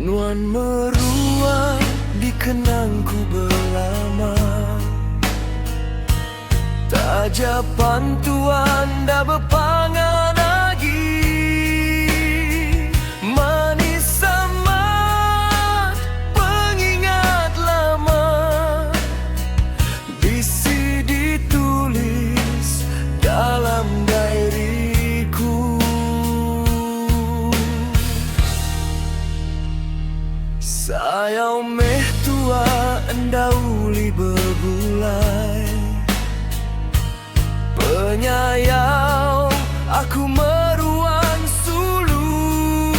Nuan meruang di kenangku belama, tajapan tuan dah berpangan lagi. Manis amat pengingat lama, bisi ditulis dalam diariku. Sayau meh tua endauli berbulai, penyayau aku meruang sulu.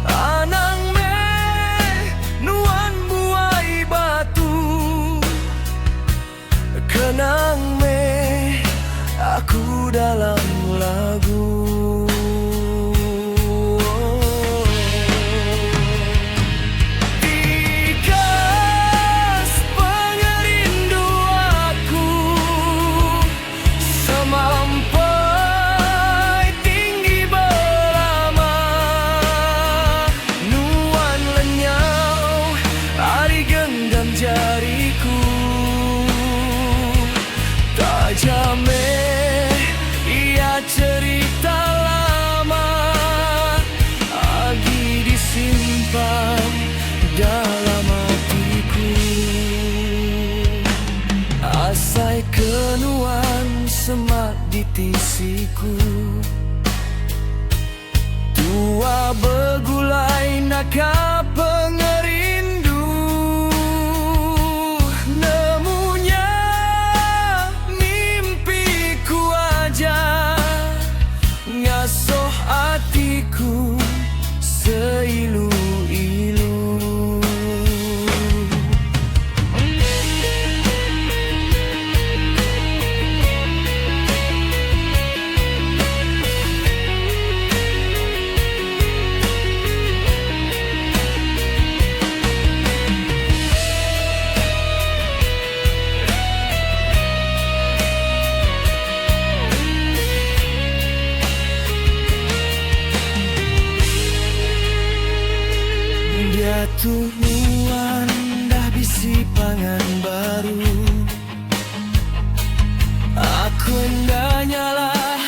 Anang meh nuan buai batu, kenang meh aku dalam lagu. Tajameh ia cerita lama, agi disimpan dalam hatiku. Asai kenuan semak di tisiku, tua bergulai nakap pengerindu. Ngasuh hatiku seilu-ilu. Jatuh nuan dah bisi pangan baru, aku endahnya lah